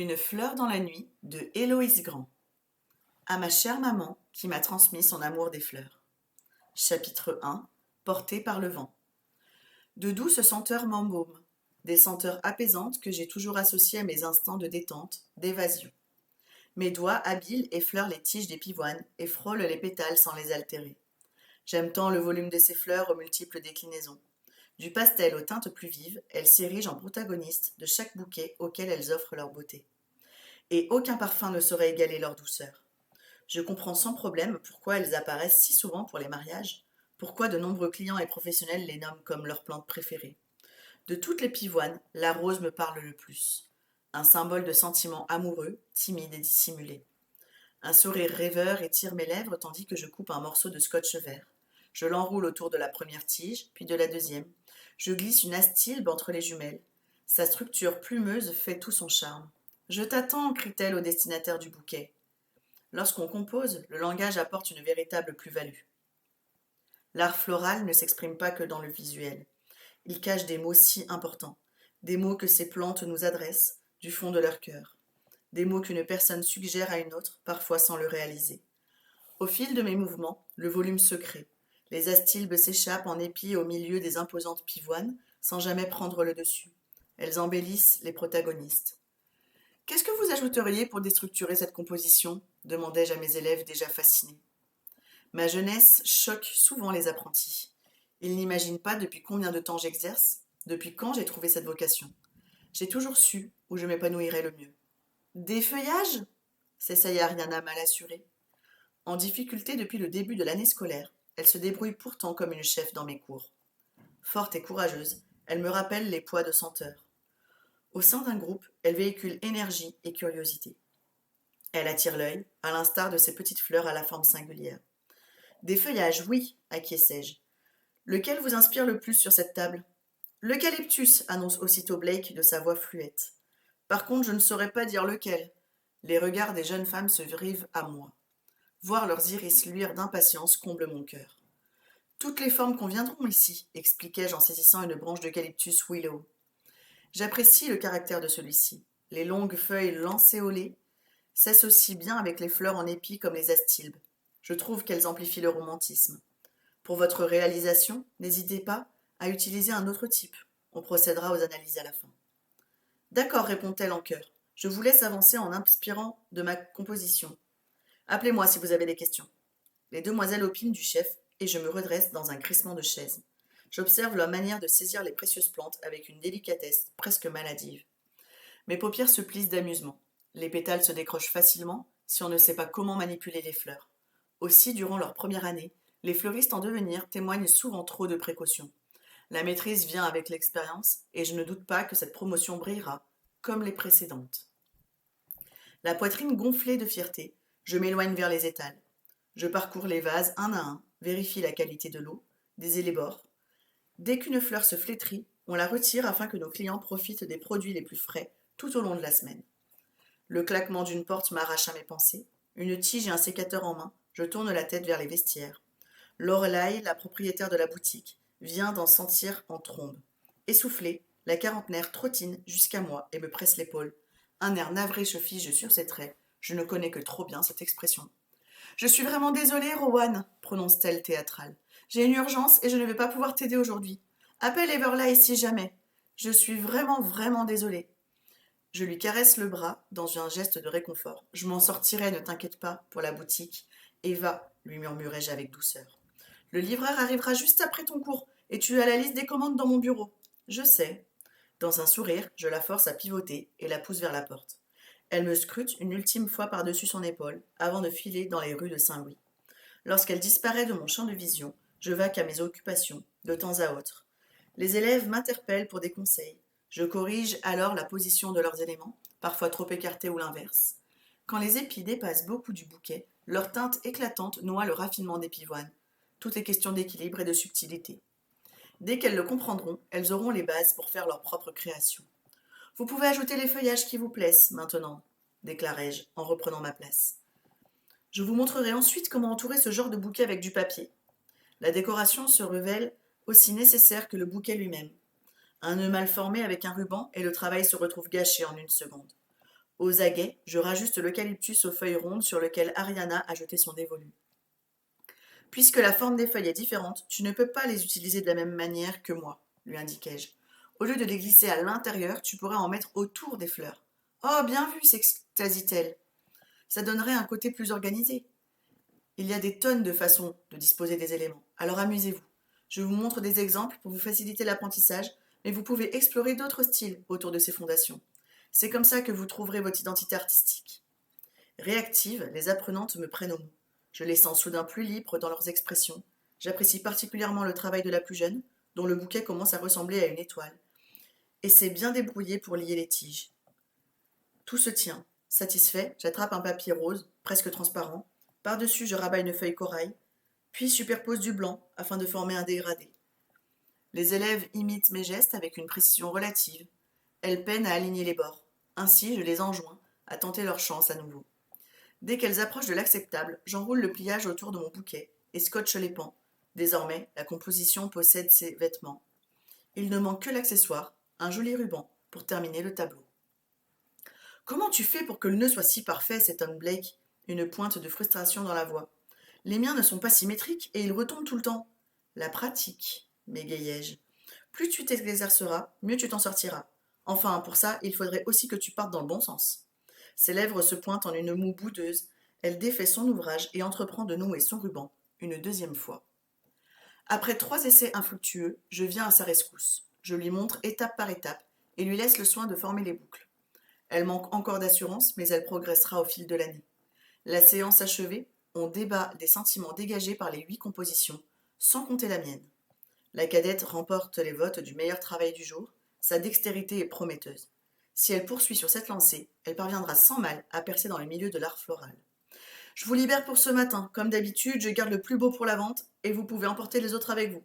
Une fleur dans la nuit de Héloïse Grand. À ma chère maman qui m'a transmis son amour des fleurs. Chapitre 1. Portée par le vent. De douces senteurs m'embaument, des senteurs apaisantes que j'ai toujours associées à mes instants de détente, d'évasion. Mes doigts habiles effleurent les tiges des pivoines et frôlent les pétales sans les altérer. J'aime tant le volume de ces fleurs aux multiples déclinaisons. Du pastel aux teintes plus vives, elles s'érigent en protagonistes de chaque bouquet auquel elles offrent leur beauté. Et aucun parfum ne saurait égaler leur douceur. Je comprends sans problème pourquoi elles apparaissent si souvent pour les mariages, pourquoi de nombreux clients et professionnels les nomment comme leur plante préférée. De toutes les pivoines, la rose me parle le plus. Un symbole de sentiment amoureux, timide et dissimulé. Un sourire rêveur étire mes lèvres tandis que je coupe un morceau de scotch vert. Je l'enroule autour de la première tige, puis de la deuxième. Je glisse une astilbe entre les jumelles. Sa structure plumeuse fait tout son charme. Je t'attends, crie-t-elle au destinataire du bouquet. Lorsqu'on compose, le langage apporte une véritable plus-value. L'art floral ne s'exprime pas que dans le visuel. Il cache des mots si importants, des mots que ces plantes nous adressent du fond de leur cœur, des mots qu'une personne suggère à une autre, parfois sans le réaliser. Au fil de mes mouvements, le volume se crée. Les astilbes s'échappent en épis au milieu des imposantes pivoines, sans jamais prendre le dessus. Elles embellissent les protagonistes. Qu'est-ce que vous ajouteriez pour déstructurer cette composition demandai-je à mes élèves déjà fascinés. Ma jeunesse choque souvent les apprentis. Ils n'imaginent pas depuis combien de temps j'exerce, depuis quand j'ai trouvé cette vocation. J'ai toujours su où je m'épanouirais le mieux. Des feuillages s'essaya Ariana mal assurée. En difficulté depuis le début de l'année scolaire, elle se débrouille pourtant comme une chef dans mes cours. Forte et courageuse, elle me rappelle les poids de senteur. Au sein d'un groupe, elle véhicule énergie et curiosité. Elle attire l'œil, à l'instar de ces petites fleurs à la forme singulière. Des feuillages, oui, acquiesçai-je. Lequel vous inspire le plus sur cette table? L'eucalyptus, annonce aussitôt Blake de sa voix fluette. Par contre, je ne saurais pas dire lequel. Les regards des jeunes femmes se rivent à moi. Voir leurs iris luire d'impatience comble mon cœur. Toutes les formes conviendront ici, expliquai-je en saisissant une branche d'eucalyptus willow. J'apprécie le caractère de celui-ci. Les longues feuilles lancéolées s'associent bien avec les fleurs en épi comme les astilbes. Je trouve qu'elles amplifient le romantisme. Pour votre réalisation, n'hésitez pas à utiliser un autre type. On procédera aux analyses à la fin. D'accord, répond-elle en chœur. Je vous laisse avancer en inspirant de ma composition. Appelez-moi si vous avez des questions. Les demoiselles opinent du chef et je me redresse dans un crissement de chaises. J'observe leur manière de saisir les précieuses plantes avec une délicatesse presque maladive. Mes paupières se plissent d'amusement. Les pétales se décrochent facilement si on ne sait pas comment manipuler les fleurs. Aussi, durant leur première année, les fleuristes en devenir témoignent souvent trop de précautions. La maîtrise vient avec l'expérience et je ne doute pas que cette promotion brillera, comme les précédentes. La poitrine gonflée de fierté, je m'éloigne vers les étals. Je parcours les vases un à un, vérifie la qualité de l'eau, des les bords. Dès qu'une fleur se flétrit, on la retire afin que nos clients profitent des produits les plus frais tout au long de la semaine. Le claquement d'une porte m'arrache à mes pensées. Une tige et un sécateur en main, je tourne la tête vers les vestiaires. Lorelai, la propriétaire de la boutique, vient d'en sentir en trombe. Essoufflée, la quarantenaire trottine jusqu'à moi et me presse l'épaule. Un air navré se fige sur ses traits. Je ne connais que trop bien cette expression. Je suis vraiment désolée, Rowan, prononce-t-elle théâtrale. J'ai une urgence et je ne vais pas pouvoir t'aider aujourd'hui. Appelle Everley si jamais. Je suis vraiment désolée. Je lui caresse le bras dans un geste de réconfort. Je m'en sortirai, ne t'inquiète pas, pour la boutique. Eva, lui murmurai-je avec douceur. Le livreur arrivera juste après ton cours et tu as la liste des commandes dans mon bureau. Je sais. Dans un sourire, je la force à pivoter et la pousse vers la porte. Elle me scrute une ultime fois par-dessus son épaule avant de filer dans les rues de Saint-Louis. Lorsqu'elle disparaît de mon champ de vision, je vaque à mes occupations, de temps à autre. Les élèves m'interpellent pour des conseils. Je corrige alors la position de leurs éléments, parfois trop écartés ou l'inverse. Quand les épis dépassent beaucoup du bouquet, leur teinte éclatante noie le raffinement des pivoines. Tout est question d'équilibre et de subtilité. Dès qu'elles le comprendront, elles auront les bases pour faire leur propre création. Vous pouvez ajouter les feuillages qui vous plaisent, maintenant, déclarai-je en reprenant ma place. Je vous montrerai ensuite comment entourer ce genre de bouquet avec du papier. La décoration se révèle aussi nécessaire que le bouquet lui-même. Un nœud mal formé avec un ruban et le travail se retrouve gâché en une seconde. Aux aguets, je rajuste l'eucalyptus aux feuilles rondes sur lequel Ariana a jeté son dévolu. Puisque la forme des feuilles est différente, tu ne peux pas les utiliser de la même manière que moi, lui indiquai-je. Au lieu de les glisser à l'intérieur, tu pourrais en mettre autour des fleurs. Oh, bien vu, s'extasie-t-elle. Ça donnerait un côté plus organisé. Il y a des tonnes de façons de disposer des éléments, alors amusez-vous. Je vous montre des exemples pour vous faciliter l'apprentissage, mais vous pouvez explorer d'autres styles autour de ces fondations. C'est comme ça que vous trouverez votre identité artistique. Réactives, les apprenantes me prennent au mot. Je les sens soudain plus libres dans leurs expressions. J'apprécie particulièrement le travail de la plus jeune, dont le bouquet commence à ressembler à une étoile, et s'est bien débrouillée pour lier les tiges. Tout se tient. Satisfait, j'attrape un papier rose, presque transparent. Par-dessus, je rabats une feuille corail, puis superpose du blanc afin de former un dégradé. Les élèves imitent mes gestes avec une précision relative. Elles peinent à aligner les bords. Ainsi, je les enjoins à tenter leur chance à nouveau. Dès qu'elles approchent de l'acceptable, j'enroule le pliage autour de mon bouquet et scotche les pans. Désormais, la composition possède ses vêtements. Il ne manque que l'accessoire, un joli ruban, pour terminer le tableau. Comment tu fais pour que le nœud soit si parfait, s'étonne Blake, une pointe de frustration dans la voix. Les miens ne sont pas symétriques et ils retombent tout le temps. La pratique, m'égayai-je. Plus tu t'exerceras, mieux tu t'en sortiras. Enfin, pour ça, il faudrait aussi que tu partes dans le bon sens. Ses lèvres se pointent en une moue boudeuse. Elle défait son ouvrage et entreprend de nouer son ruban, une deuxième fois. Après 3 essais infructueux, je viens à sa rescousse. Je lui montre étape par étape et lui laisse le soin de former les boucles. Elle manque encore d'assurance, mais elle progressera au fil de l'année. La séance achevée, on débat des sentiments dégagés par les 8 compositions, sans compter la mienne. La cadette remporte les votes du meilleur travail du jour. Sa dextérité est prometteuse. Si elle poursuit sur cette lancée, elle parviendra sans mal à percer dans le milieu de l'art floral. Je vous libère pour ce matin. Comme d'habitude, je garde le plus beau pour la vente et vous pouvez emporter les autres avec vous.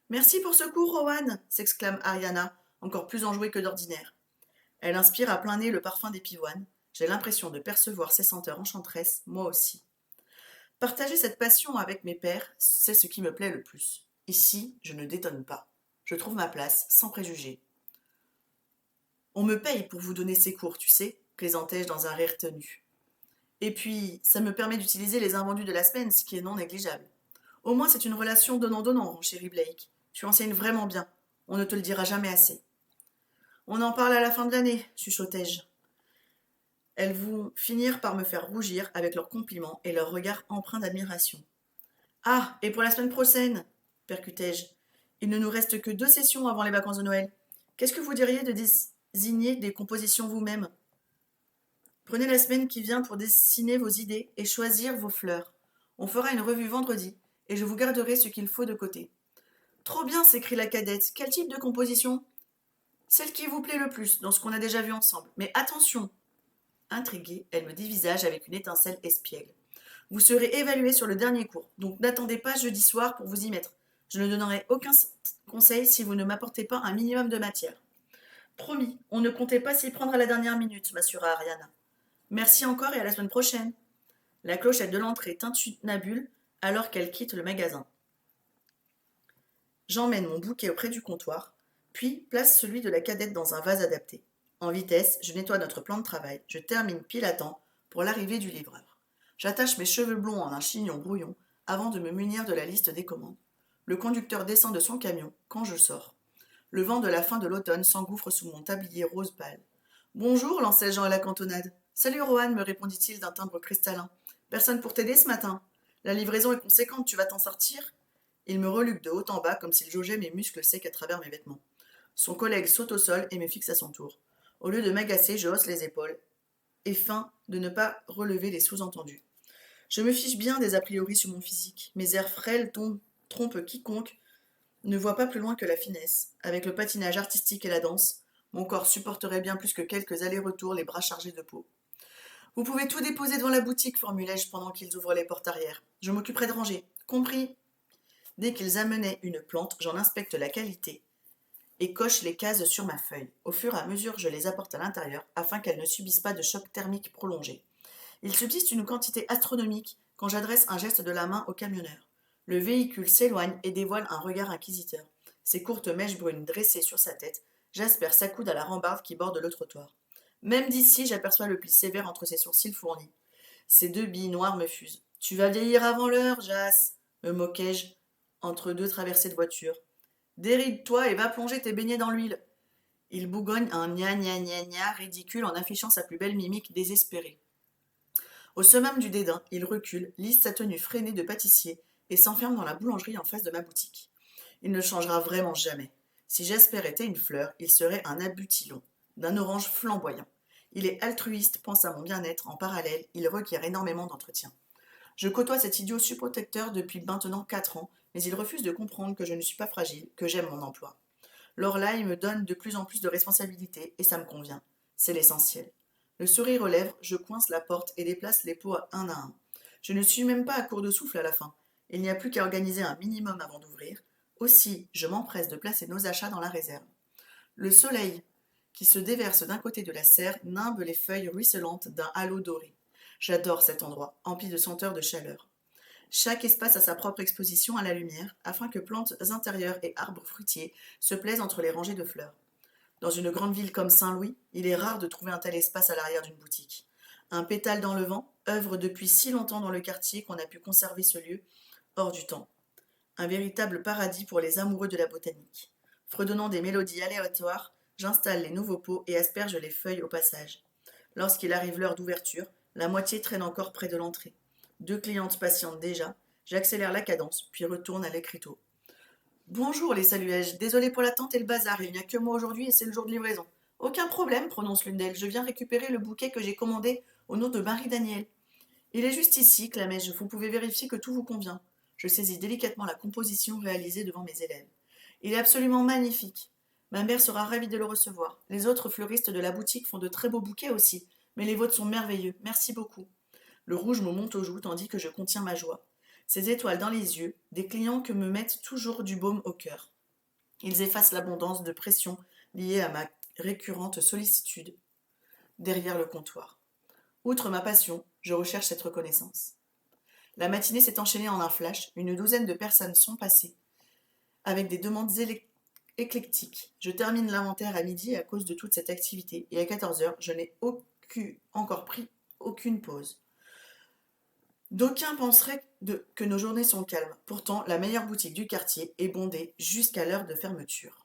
Merci pour ce cours, Rowan, s'exclame Ariana, encore plus enjouée que d'ordinaire. Elle inspire à plein nez le parfum des pivoines. J'ai l'impression de percevoir ses senteurs enchanteresses, moi aussi. Partager cette passion avec mes pairs, c'est ce qui me plaît le plus. Ici, je ne détonne pas. Je trouve ma place, sans préjugés. On me paye pour vous donner ces cours, tu sais, plaisantai-je dans un rire tenu. Et puis, ça me permet d'utiliser les invendus de la semaine, ce qui est non négligeable. Au moins, c'est une relation donnant-donnant, mon chéri Blake. Tu enseignes vraiment bien. On ne te le dira jamais assez. On en parle à la fin de l'année, chuchotai-je. Elles vont finir par me faire rougir avec leurs compliments et leurs regards empreints d'admiration. Ah, et pour la semaine prochaine, percutai-je. Il ne nous reste que 2 sessions avant les vacances de Noël. Qu'est-ce que vous diriez de désigner des compositions vous-même? Prenez la semaine qui vient pour dessiner vos idées et choisir vos fleurs. On fera une revue vendredi et je vous garderai ce qu'il faut de côté. Trop bien, s'écrie la cadette. Quel type de composition? Celle qui vous plaît le plus, dans ce qu'on a déjà vu ensemble. Mais attention! Intriguée, elle me dévisage avec une étincelle espiègle. Vous serez évalué sur le dernier cours, donc n'attendez pas jeudi soir pour vous y mettre. Je ne donnerai aucun conseil si vous ne m'apportez pas un minimum de matière. Promis, on ne comptait pas s'y prendre à la dernière minute, m'assura Ariana. Merci encore et à la semaine prochaine. La clochette de l'entrée tintinabule alors qu'elle quitte le magasin. J'emmène mon bouquet auprès du comptoir, puis place celui de la cadette dans un vase adapté. En vitesse, je nettoie notre plan de travail, je termine pile à temps pour l'arrivée du livreur. J'attache mes cheveux blonds en un chignon brouillon avant de me munir de la liste des commandes. Le conducteur descend de son camion quand je sors. Le vent de la fin de l'automne s'engouffre sous mon tablier rose pâle. Bonjour, lançai Jean à la cantonade. Salut Rohan, me répondit-il d'un timbre cristallin. Personne pour t'aider ce matin. La livraison est conséquente, tu vas t'en sortir? Il me reluque de haut en bas comme s'il jaugeait mes muscles secs à travers mes vêtements. Son collègue saute au sol et me fixe à son tour. Au lieu de m'agacer, je hausse les épaules et feins de ne pas relever les sous-entendus. Je me fiche bien des a priori sur mon physique. Mes airs frêles trompent quiconque ne voit pas plus loin que la finesse. Avec le patinage artistique et la danse, mon corps supporterait bien plus que quelques allers-retours les bras chargés de peau. Vous pouvez tout déposer devant la boutique, formulai-je pendant qu'ils ouvrent les portes arrière. Je m'occuperai de ranger. Compris. Dès qu'ils amenaient une plante, j'en inspecte la qualité et coche les cases sur ma feuille. Au fur et à mesure, je les apporte à l'intérieur afin qu'elles ne subissent pas de choc thermique prolongé. Il subsiste une quantité astronomique quand j'adresse un geste de la main au camionneur. Le véhicule s'éloigne et dévoile un regard inquisiteur. Ses courtes mèches brunes dressées sur sa tête, Jasper s'accoude à la rambarde qui borde le trottoir. Même d'ici, j'aperçois le pli sévère entre ses sourcils fournis. Ses deux billes noires me fusent. Tu vas vieillir avant l'heure, Jas, me moquai-je entre deux traversées de voiture. Déride-toi et va plonger tes beignets dans l'huile. Il bougonne un gna gna gna gna ridicule en affichant sa plus belle mimique désespérée. Au summum du dédain, il recule, lisse sa tenue freinée de pâtissier et s'enferme dans la boulangerie en face de ma boutique. Il ne changera vraiment jamais. Si Jasper était une fleur, il serait un abutilon, d'un orange flamboyant. Il est altruiste, pense à mon bien-être, en parallèle, il requiert énormément d'entretien. Je côtoie cet idiot subprotecteur depuis maintenant 4 ans, mais il refuse de comprendre que je ne suis pas fragile, que j'aime mon emploi. Lorelai me donne de plus en plus de responsabilités et ça me convient. C'est l'essentiel. Le sourire aux lèvres, je coince la porte et déplace les pots un à un. Je ne suis même pas à court de souffle à la fin. Il n'y a plus qu'à organiser un minimum avant d'ouvrir. Aussi, je m'empresse de placer nos achats dans la réserve. Le soleil, qui se déverse d'un côté de la serre, nimbe les feuilles ruisselantes d'un halo doré. J'adore cet endroit, empli de senteurs de chaleur. Chaque espace a sa propre exposition à la lumière, afin que plantes intérieures et arbres fruitiers se plaisent entre les rangées de fleurs. Dans une grande ville comme Saint-Louis, il est rare de trouver un tel espace à l'arrière d'une boutique. Un pétale dans le vent œuvre depuis si longtemps dans le quartier qu'on a pu conserver ce lieu hors du temps. Un véritable paradis pour les amoureux de la botanique. Fredonnant des mélodies aléatoires, j'installe les nouveaux pots et asperge les feuilles au passage. Lorsqu'il arrive l'heure d'ouverture, la moitié traîne encore près de l'entrée. 2 clientes patientent déjà, j'accélère la cadence, puis retourne à l'écriteau. Bonjour, les saluai-je. Désolé pour l'attente et le bazar, il n'y a que moi aujourd'hui et c'est le jour de livraison. Aucun problème, prononce l'une d'elles. Je viens récupérer le bouquet que j'ai commandé au nom de Marie-Daniel. Il est juste ici, clamai-je. Vous pouvez vérifier que tout vous convient. Je saisis délicatement la composition réalisée devant mes élèves. Il est absolument magnifique. Ma mère sera ravie de le recevoir. Les autres fleuristes de la boutique font de très beaux bouquets aussi, mais les vôtres sont merveilleux. Merci beaucoup. Le rouge me monte aux joues tandis que je contiens ma joie. Ces étoiles dans les yeux, des clients que me mettent toujours du baume au cœur. Ils effacent l'abondance de pression liée à ma récurrente sollicitude derrière le comptoir. Outre ma passion, je recherche cette reconnaissance. La matinée s'est enchaînée en un flash, une douzaine de personnes sont passées, avec des demandes éclectiques. Je termine l'inventaire à midi à cause de toute cette activité, et à 14 heures, je n'ai encore pris aucune pause. D'aucuns penseraient que nos journées sont calmes. Pourtant, la meilleure boutique du quartier est bondée jusqu'à l'heure de fermeture.